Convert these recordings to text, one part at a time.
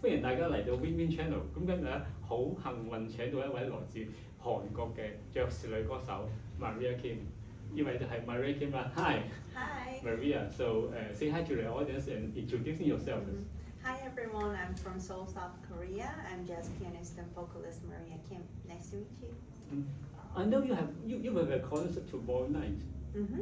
歡迎大家嚟到 Win Channel。咁今日咧好幸運請到一位來自韓國嘅爵士女歌手 Maria Kim。呢位就係 Maria Kim 啦。Hi. Hi. Maria. So say hi to the audience and introducing yourself. Hi everyone. I'm from Seoul, South Korea. I'm jazz pianist and vocalist Maria Kim. Nice to meet you. I know you have a concert tomorrow night.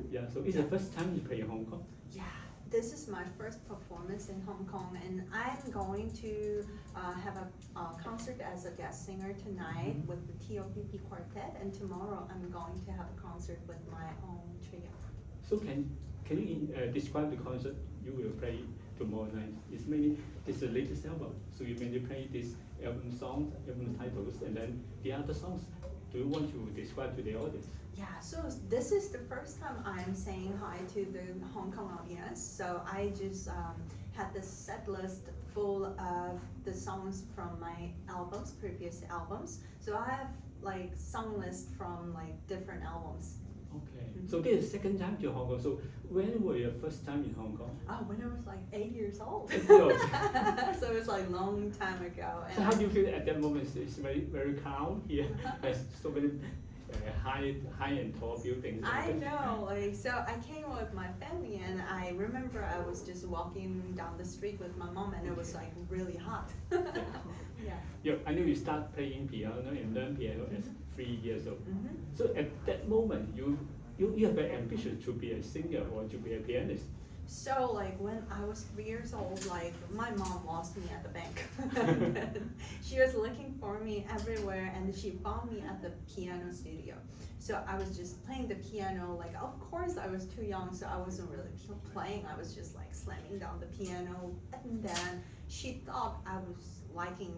Yeah. So it's the first time you play in Hong Kong. Yeah. This is my first performance in Hong Kong, and I'm going to have a concert as a guest singer tonight with the TOPP Quartet, and tomorrow I'm going to have a concert with my own trio. So can you describe the concert you will play tomorrow night? It's the latest album, so you mainly play these album songs, album titles, and then the other songs. Do you want to describe to the audience? Yeah, so this is the first time I'm saying hi to the Hong Kong audience. So I just had this set list full of the songs from my previous albums. So I have like song list from like different albums. Okay. So this is second time to Hong Kong. So when were your first time in Hong Kong? Oh, when I was like 8 years old. 8 years. So it was like a long time ago. So how do you feel at that moment? It's very calm here. There's so many high and tall buildings. I know, so I came with my family, and I remember I was just walking down the street with my mom, and it was like really hot. Yeah. I know you start playing piano and learn piano at 3 years old. So at that moment, you have an ambition to be a singer or to be a pianist. So like when I was 3 years old, like my mom lost me at the bank. She was looking for me everywhere, and she found me at the piano studio. So I was just playing the piano. Like of course I was too young, so I wasn't really playing. I was just like slamming down the piano, and then she thought I was liking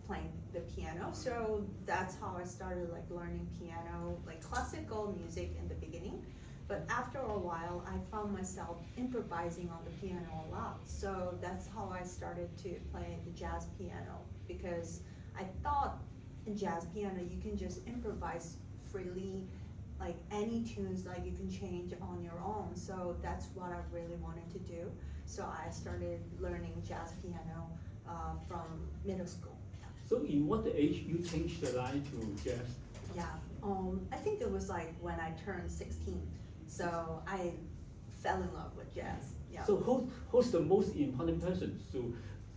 playing the piano. So that's how I started like learning piano, like classical music in the beginning. But after a while, I found myself improvising on the piano a lot. So that's how I started to play the jazz piano, because I thought in jazz piano, you can just improvise freely, like any tunes like you can change on your own. So that's what I really wanted to do. So I started learning jazz piano from middle school. So in what age you changed the line to jazz? Yeah, I think it was like when I turned 16. So I fell in love with jazz. Yeah. So who's the most important person to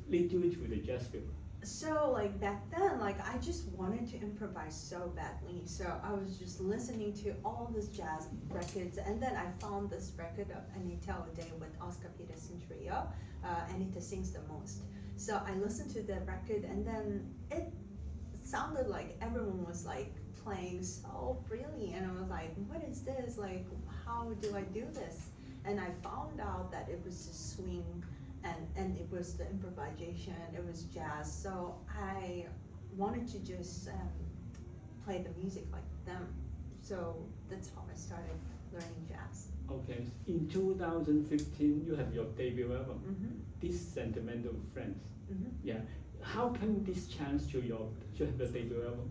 lead you to the jazz field? So like back then, like I just wanted to improvise so badly. So I was just listening to all this jazz records, and then I found this record of Anita O'Day with Oscar Peterson Trio. Anita sings the most. So I listened to the record, and then it sounded like everyone was like playing so freely, and I was like, what is this? Like, how do I do this? And I found out that it was just swing, and it was the improvisation, it was jazz. So I wanted to just play the music like them. So that's how I started learning jazz. Okay, in 2015 you have your debut album, This Sentimental Friends. Yeah. How came this chance to have the debut album?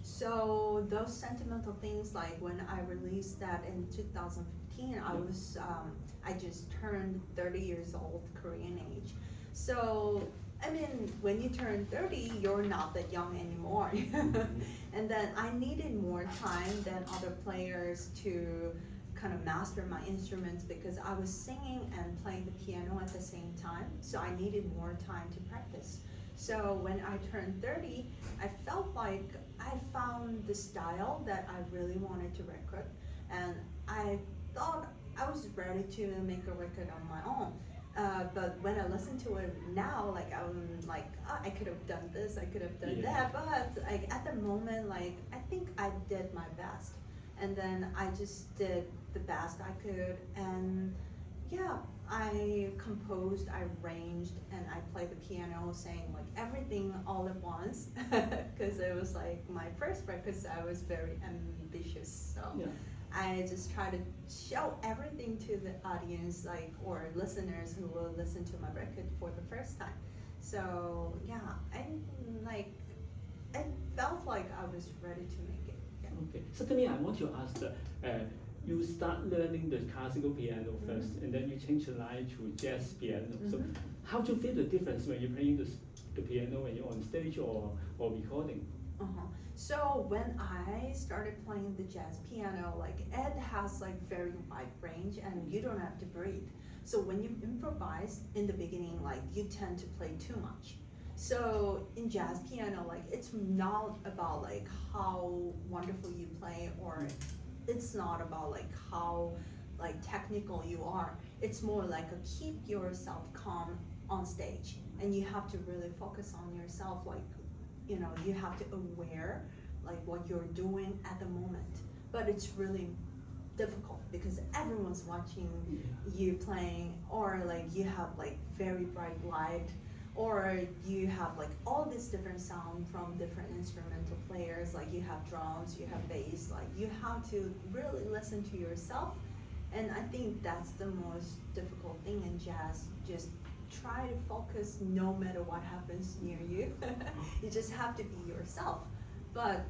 So those sentimental things, like when I released that in 2015, I just turned 30 years old, Korean age. So I mean, when you turn 30, you're not that young anymore. And then I needed more time than other players to kind of master my instruments, because I was singing and playing the piano at the same time. So I needed more time to practice. So when I turned 30, I felt like I found the style that I really wanted to record, and I thought I was ready to make a record on my own. But when I listen to it now, like I'm like, oh, I could have done this, I could have done that, but like at the moment, like I think I did my best, and then I just did the best I could, and yeah, I composed, I arranged, and I played the piano, saying like everything all at once, because it was like my first record, so I was very ambitious. So I just try to show everything to the audience, like, or listeners who will listen to my record for the first time. So yeah, I felt like I was ready to make it. Yeah. Okay. Certainly, I want to ask you start learning the classical piano first, and then you change the line to jazz piano. So how do you feel the difference when you're playing the the piano when you're on stage or recording? So when I started playing the jazz piano, like it has like very wide range and you don't have to breathe. So when you improvise in the beginning, like you tend to play too much. So in jazz piano, like it's not about like how wonderful you play, or it's not about like how like technical you are. It's more like a keep yourself calm on stage, and you have to really focus on yourself. Like, you know, you have to aware like what you're doing at the moment. But it's really difficult because everyone's watching you playing, or like you have like very bright light, or you have like all this different sound from different instrumental players. Like you have drums, you have bass. Like you have to really listen to yourself. And I think that's the most difficult thing in jazz. Just try to focus no matter what happens near you. You just have to be yourself. But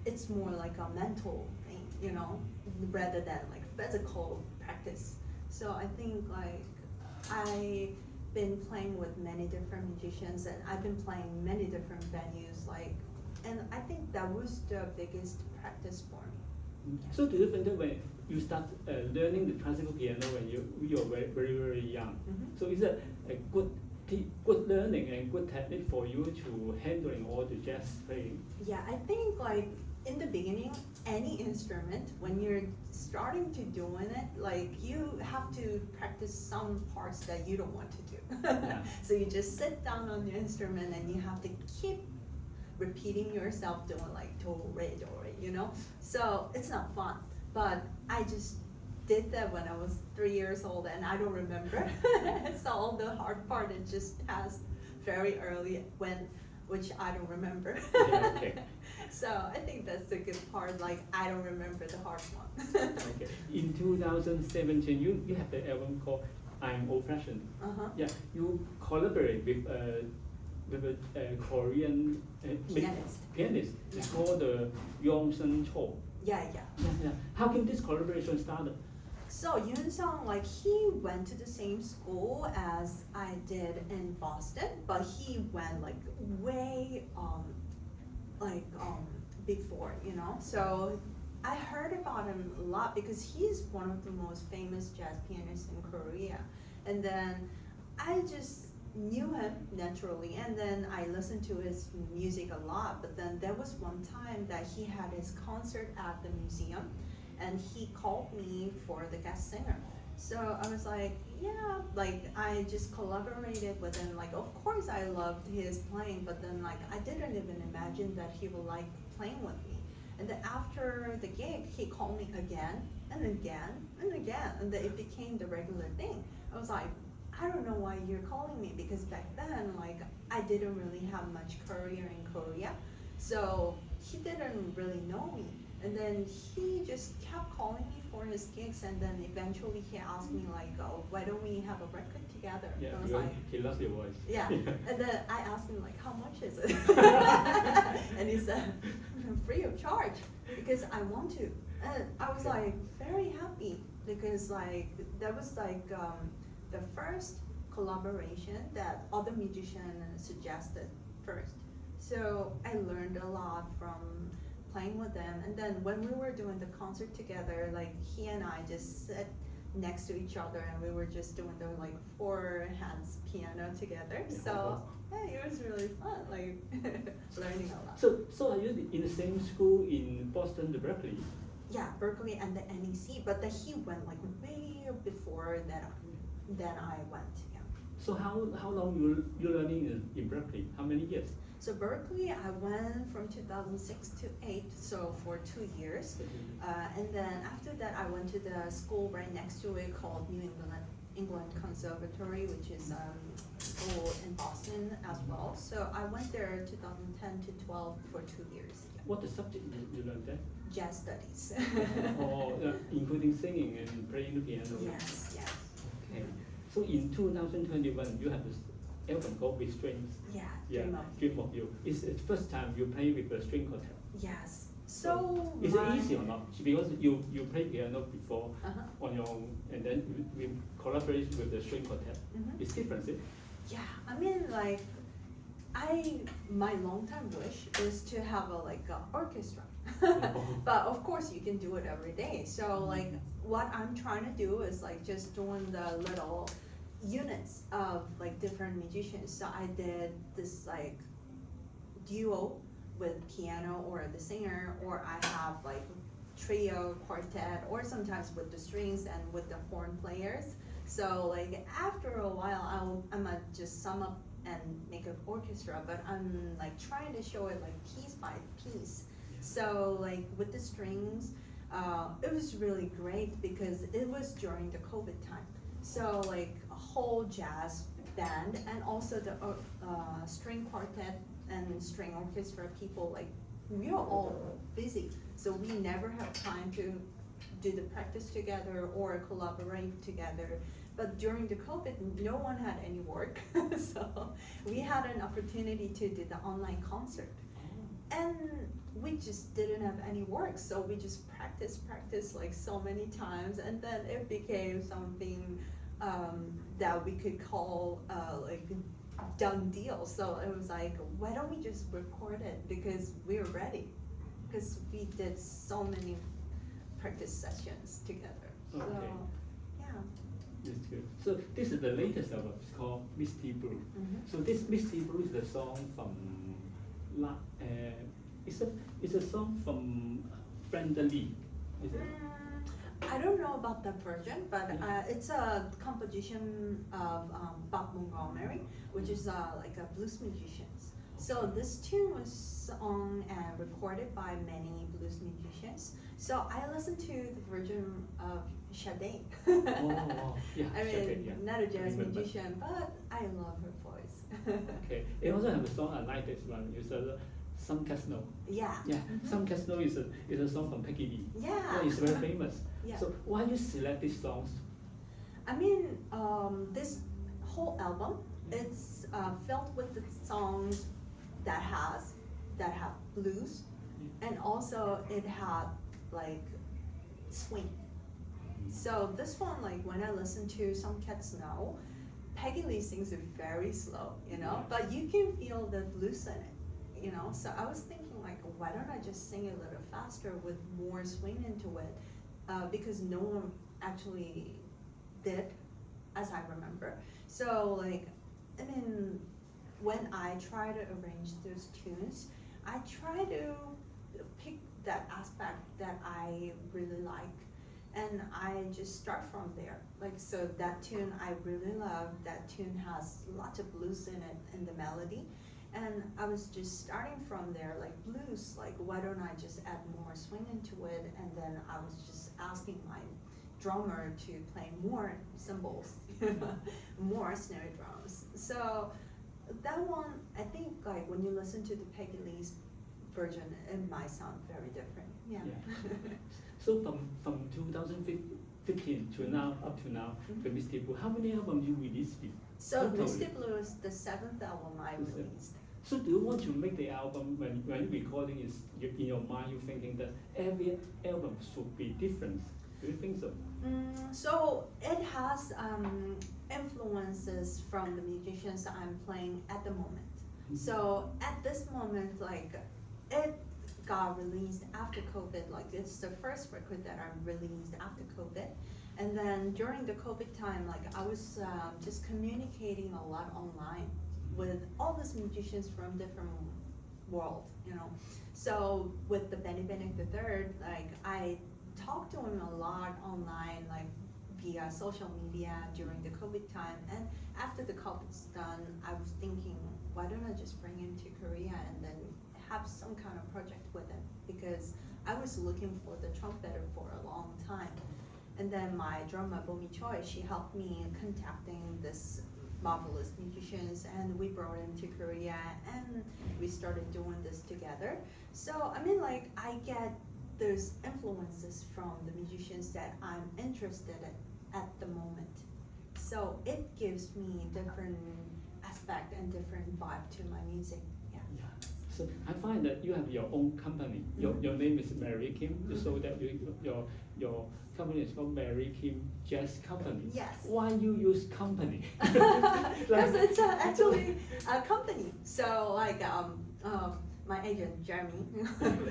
it's more like a mental thing, you know, rather than like physical practice. So I think like I've been playing with many different musicians, and I've been playing many different venues, like, and I think that was the biggest practice for me. So do you think that when you start learning the classical piano when you are very young, so is it a good learning and good technique for you to handling all the jazz playing? Yeah, I think like in the beginning, any instrument, when you're starting to doing it, like you have to practice some parts that you don't want to do. Yeah. So you just sit down on the instrument and you have to keep repeating yourself doing like do, re, you know? So it's not fun. But I just did that when I was 3 years old, and I don't remember. So all the hard part, it just passed very early, which I don't remember. Yeah, okay. So I think that's the good part, like I don't remember the hard one. Okay. In 2017, you have the album called I'm Old Fashioned. Yeah, you collaborate with a Korean pianist. It's called Wong Cho. Yeah. How can this collaboration start? So Yoon Sung, like he went to the same school as I did in Boston, but he went like way before, you know. So I heard about him a lot because he's one of the most famous jazz pianists in Korea. And then I just knew him naturally, and then I listened to his music a lot. But then there was one time that he had his concert at the museum, and he called me for the guest singer. So I was like, yeah, like I just collaborated with him. Like, of course I loved his playing, but then like I didn't even imagine that he would like playing with me. And then after the gig, he called me again and again and again, and then it became the regular thing. I was like, I don't know why you're calling me, because back then, like, I didn't really have much career in Korea, so he didn't really know me. And then he just kept calling me for his gigs, and then eventually he asked me like, oh, why don't we have a record together? Yeah, I was like, he loves your voice. yeah. And then I asked him like, how much is it? And he said, free of charge, because I want to. And I was like very happy, because like that was like the first collaboration that other musicians suggested first. So I learned a lot from playing with them. And then when we were doing the concert together, like he and I just sat next to each other, and we were just doing the like 4 hands piano together. Yeah, So yeah, it was really fun, like learning a lot. So are you in the same school in Boston, the Berkeley? Yeah, Berkeley and the NEC, but then he went like way before that I went. Yeah. So how long you learning in Berkeley? How many years? So Berkeley, I went from 2006 to 8, so for 2 years. And then after that, I went to the school right next to it called New England Conservatory, which is school in Boston as well. So I went there 2010 to 12 for 2 years. Yeah. What the subject you learned there? Jazz studies. Including singing and playing the piano. Yes. Okay. So in 2021, you have this album called With Strings. Yeah, Dream of You. It's the first time you play with a string quartet. Yes. So is it easy or not? Because you play piano before on your own, and then we collaborate with the string quartet. It's different, is it? Yeah, I mean, like, My long-time wish is to have a orchestra, but of course you can do it every day. So like what I'm trying to do is like just doing the little units of like different musicians. So I did this like duo with piano or the singer, or I have like trio, quartet, or sometimes with the strings and with the horn players. So like after a while, I'm gonna just sum up and make an orchestra, but I'm like trying to show it like piece by piece. So like with the strings, it was really great because it was during the COVID time. So like a whole jazz band and also the string quartet and string orchestra people, like we are all busy. So we never have time to do the practice together or collaborate together. But during the COVID, no one had any work. So we had an opportunity to do the online concert. And we just didn't have any work. So we just practiced like so many times. And then it became something that we could call like done deal. So it was like, why don't we just record it? Because we're ready. Because we did so many practice sessions together. Okay. So, yeah. That's good. So this is the latest album. It's called Misty Blue. So this Misty Blue is the song from it's a song from Brenda Lee. Is it? I don't know about that version, but it's a composition of Bob Montgomery, which is like a blues musician. So this tune was sung and recorded by many blues musicians. So I listened to the version of Sade. Yeah, I mean, Sade, yeah. not a jazz musician, but I love her voice. Okay. It also have a song I like this one. It's Some Cats Know. Yeah. Yeah. Some Cats Know is a song from Peggy Lee. Yeah. It's very famous. Yeah. So why you select these songs? I mean, this whole album, it's filled with the songs that have blues, and also it had like swing. So this one, like when I listen to Some Cats Know, Peggy Lee sings it very slow, you know, but you can feel the blues in it, you know. So I was thinking like, why don't I just sing it a little faster with more swing into it, because no one actually did, as I remember. So like, I mean, when I try to arrange those tunes, I try to pick that aspect that I really like, and I just start from there. Like, so that tune I really love, that tune has lots of blues in it, in the melody, and I was just starting from there, like blues, like why don't I just add more swing into it, and then I was just asking my drummer to play more cymbals, more snare drums. So that one, I think like when you listen to the Peggy Lee's version, it might sound very different. Yeah. So from 2015 to now, up to now, the Misty Blue, how many albums you released? So Misty Blue is the 7th album I released. So do you want to make the album, when you're recording, is in your mind you're thinking that every album should be different? Do you think so? So it has influences from the musicians I'm playing at the moment. So at this moment, like it got released after COVID. Like it's the first record that I released after COVID. And then during the COVID time, like I was just communicating a lot online with all these musicians from different world, you know. So with the Benny Benedict III, like I talked to him a lot online, like via social media during the COVID time. And after the COVID's done, I was thinking, why don't I just bring him to Korea and then have some kind of project with him? Because I was looking for the trumpeter for a long time. And then my drummer, Bomi Choi, she helped me contacting this marvelous musicians, and we brought him to Korea and we started doing this together. So I mean, like I get those influences from the musicians that I'm interested in at the moment. So it gives me different aspect and different vibe to my music. Yeah. So I find that you have your own company. Your name is Maria Kim. So that your company is called Maria Kim Jazz Company. Yes. Why you use company? Because it's actually a company. So like my agent Jeremy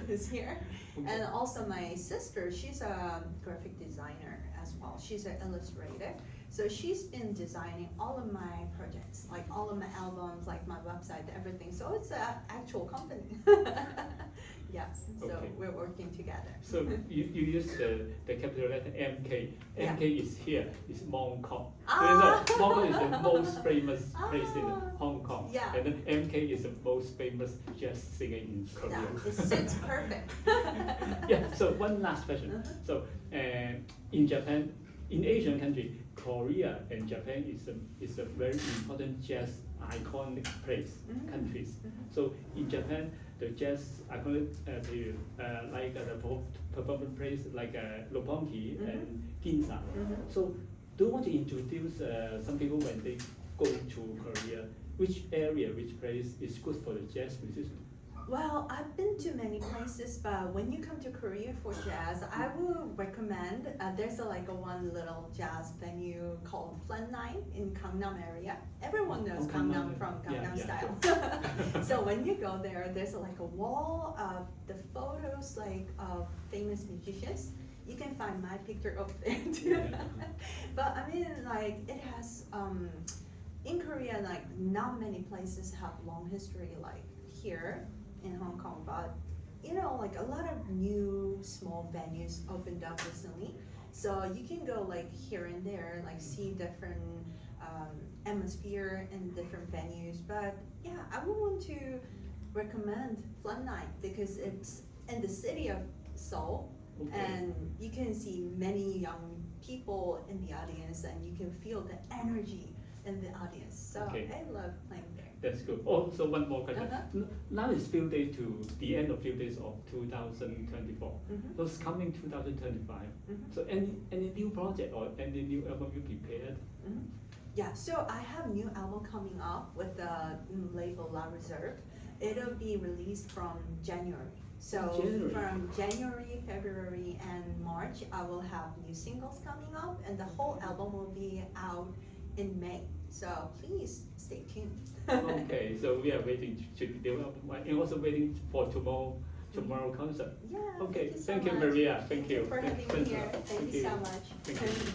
is here, and also my sister. She's a graphic designer as well. She's an illustrator. So she's been designing all of my projects, like all of my albums, like my website, everything. So it's an actual company. Yes. So Okay. we're working together. So you use the capital letter MK. Yeah. MK is here. It's Mong Kong. Ah. You know, Mong Kong is the most famous place in Ah. Hong Kong. Yeah. And then MK is the most famous jazz singer in Korea. Yeah, it suits perfect. Yeah. So one last question. So in Japan, in Asian country, Korea and Japan is a very important jazz iconic place, countries. So in Japan, the jazz iconic like the performance place like Roppongi and Ginza. So do you want to introduce some people when they go to Korea, which area, which place is good for the jazz musician? Well, I've been to many places, but when you come to Korea for jazz, I will recommend, there's like a one little jazz venue called Fun Night in Gangnam area. Everyone knows Gangnam from Gangnam Style. Sure. So when you go there, there's like a wall of the photos like of famous musicians. You can find my picture up there too. But I mean, like it has, in Korea, like not many places have long history like here in Hong Kong, but you know, like a lot of new small venues opened up recently, so you can go like here and there, like see different atmosphere in different venues. But yeah, I would want to recommend Fun Night because it's in the city of Seoul, and you can see many young people in the audience, and you can feel the energy in the audience. So I love playing there. That's good. Also, one more question. Now it's few days to the end of few days of 2024. So it's coming 2025. So any new project or any new album you prepared? Yeah, so I have new album coming up with the label La Reserve. It'll be released from January. So from January, February, and March, I will have new singles coming up, and the whole album will be out in May. So please stay tuned. Okay, so we are waiting to develop and also waiting for tomorrow concert. Yeah. Okay, Thank you so thank you, much. Maria. Thank you. For having me here. Thank you so much. Thank you.